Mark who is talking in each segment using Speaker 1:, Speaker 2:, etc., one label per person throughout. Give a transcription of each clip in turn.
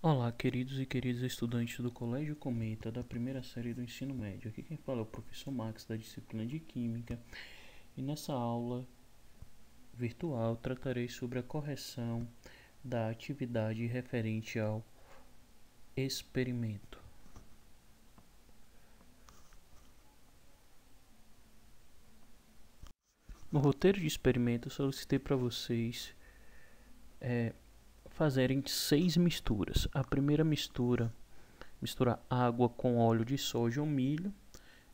Speaker 1: Olá, queridos e queridas estudantes do Colégio Cometa da primeira série do ensino médio. Aqui quem fala é o professor Max da disciplina de Química e nessa aula virtual tratarei sobre a correção da atividade referente ao experimento. No roteiro de experimento eu solicitei para vocês fazerem 6 misturas. A primeira mistura, misturar água com óleo de soja ou milho.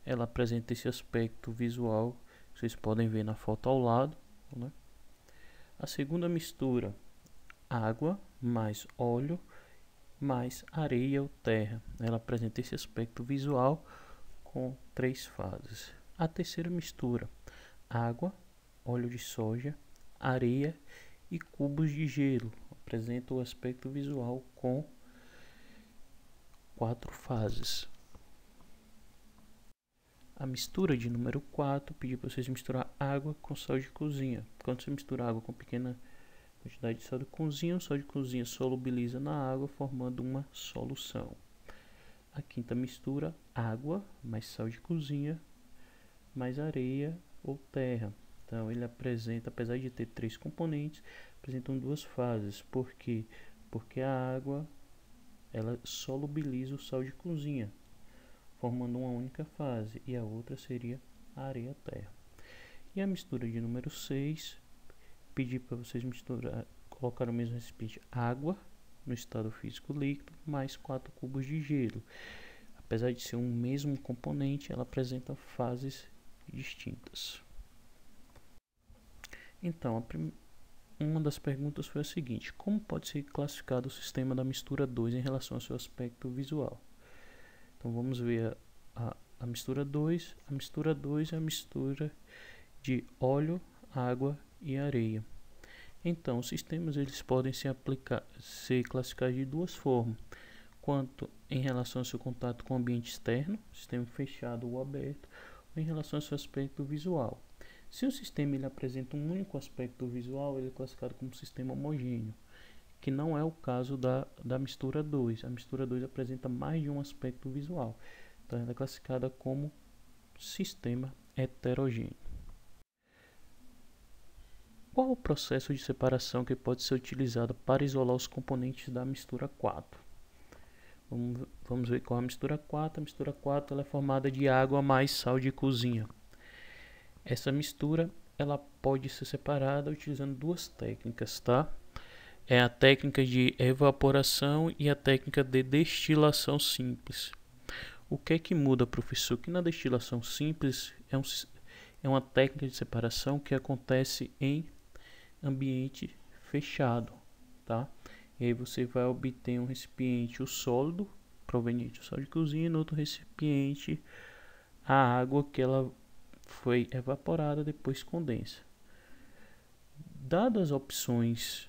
Speaker 1: Ela apresenta esse aspecto visual que vocês podem ver na foto ao lado, né? A segunda mistura, água mais óleo mais areia ou terra. Ela apresenta esse aspecto visual com 3 fases. A terceira mistura, água, óleo de soja, areia e cubos de gelo. Apresenta o aspecto visual com 4 fases. A mistura de número 4, pedi para vocês misturar água com sal de cozinha. Quando você mistura água com pequena quantidade de sal de cozinha, o sal de cozinha solubiliza na água, formando uma solução. A quinta mistura, água mais sal de cozinha, mais areia ou terra. Então ele apresenta, apesar de ter 3 componentes, apresentam 2 fases. Por quê? Porque a água ela solubiliza o sal de cozinha, formando uma única fase, e a outra seria a areia-terra. E a mistura de número 6, pedi para vocês misturar, colocar no mesmo recipiente água no estado físico líquido, mais 4 cubos de gelo. Apesar de ser um mesmo componente, ela apresenta fases distintas. Então, uma das perguntas foi a seguinte: como pode ser classificado o sistema da mistura 2 em relação ao seu aspecto visual? Então vamos ver a mistura 2. A mistura 2 é a mistura de óleo, água e areia. Então, os sistemas eles podem ser classificados de 2 formas: quanto em relação ao seu contato com o ambiente externo, sistema fechado ou aberto, ou em relação ao seu aspecto visual. Se o sistema ele apresenta um único aspecto visual, ele é classificado como sistema homogêneo, que não é o caso da mistura 2. A mistura 2 apresenta mais de um aspecto visual, então ela é classificada como sistema heterogêneo. Qual o processo de separação que pode ser utilizado para isolar os componentes da mistura 4? Vamos ver qual é a mistura 4. A mistura 4 ela é formada de água mais sal de cozinha. Essa mistura ela pode ser separada utilizando 2 técnicas, tá? É a técnica de evaporação e a técnica de destilação simples. O que é que muda, professor? Que na destilação simples é uma técnica de separação que acontece em ambiente fechado, tá? E aí você vai obter um recipiente, o sólido, proveniente do sal de cozinha, e no outro recipiente a água que ela foi evaporada, depois condensa. Dadas as opções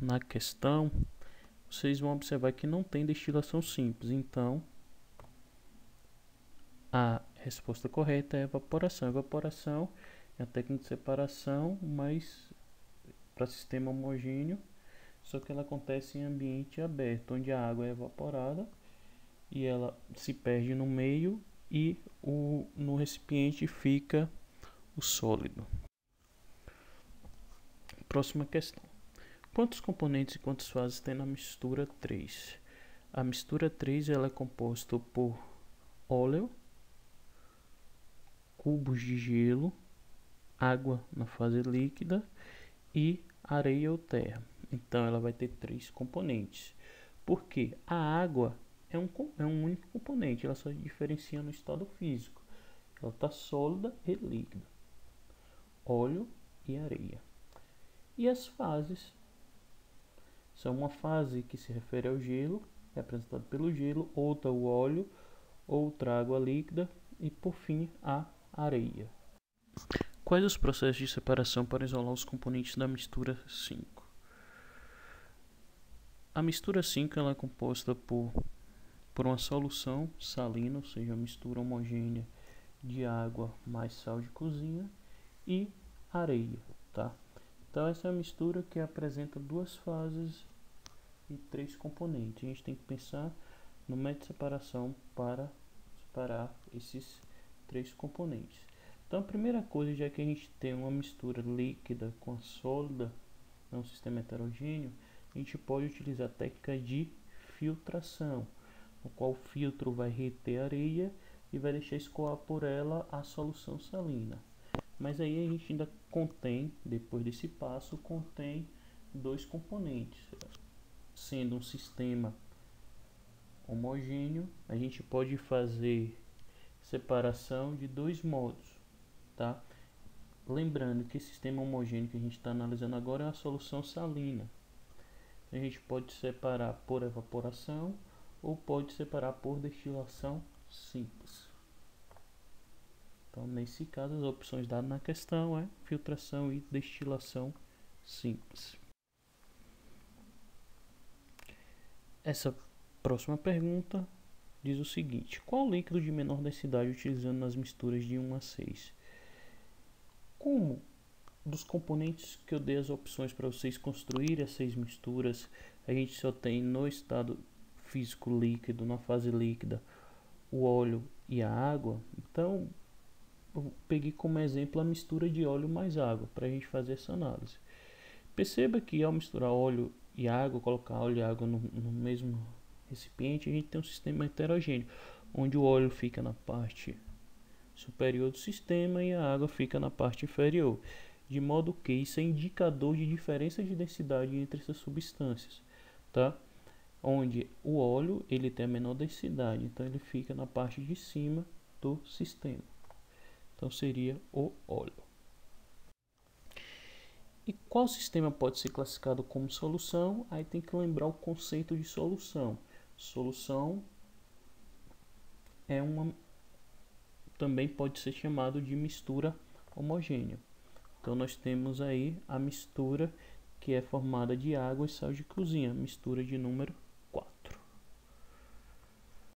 Speaker 1: na questão, vocês vão observar que não tem destilação simples, então a resposta correta é evaporação. Evaporação é a técnica de separação, mas para sistema homogêneo, só que ela acontece em ambiente aberto, onde a água é evaporada e ela se perde no meio e no recipiente fica o sólido. Próxima questão. Quantos componentes e quantas fases tem na mistura 3? A mistura 3 ela é composta por óleo, cubos de gelo, água na fase líquida e areia ou terra. Então ela vai ter 3 componentes. Porque a água é um único componente, ela só diferencia no estado físico. Ela está sólida e líquida. Óleo e areia. E as fases são uma fase que se refere ao gelo, representado pelo gelo, outra o óleo, outra água líquida e por fim a areia. Quais os processos de separação para isolar os componentes da mistura 5? A mistura 5 ela é composta por uma solução salina, ou seja, mistura homogênea de água mais sal de cozinha e areia, tá? Então essa é a mistura que apresenta 2 fases e 3 componentes. A gente tem que pensar no método de separação para separar esses 3 componentes. Então a primeira coisa, já que a gente tem uma mistura líquida com a sólida, é um sistema heterogêneo, a gente pode utilizar a técnica de filtração, no qual o filtro vai reter a areia e vai deixar escoar por ela a solução salina. Mas aí a gente ainda contém, depois desse passo, contém 2 componentes. Sendo um sistema homogêneo, a gente pode fazer separação de 2 modos, tá? Lembrando que esse sistema homogêneo que a gente está analisando agora é uma solução salina. A gente pode separar por evaporação ou pode separar por destilação simples. Então, nesse caso, as opções dadas na questão é filtração e destilação simples. Essa próxima pergunta diz o seguinte: qual líquido de menor densidade utilizando nas misturas de 1 a 6? Como dos componentes que eu dei as opções para vocês construírem as 6 misturas, a gente só tem no estado físico líquido, na fase líquida, o óleo e a água. Então, eu peguei como exemplo a mistura de óleo mais água para a gente fazer essa análise. Perceba que ao misturar óleo e água, colocar óleo e água no mesmo recipiente, a gente tem um sistema heterogêneo, onde o óleo fica na parte superior do sistema e a água fica na parte inferior, de modo que isso é indicador de diferença de densidade entre essas substâncias, tá? Onde o óleo ele tem a menor densidade, então ele fica na parte de cima do sistema. Então seria o óleo. E qual sistema pode ser classificado como solução? Aí tem que lembrar o conceito de solução. Solução é também pode ser chamado de mistura homogênea. Então nós temos aí a mistura que é formada de água e sal de cozinha, mistura de número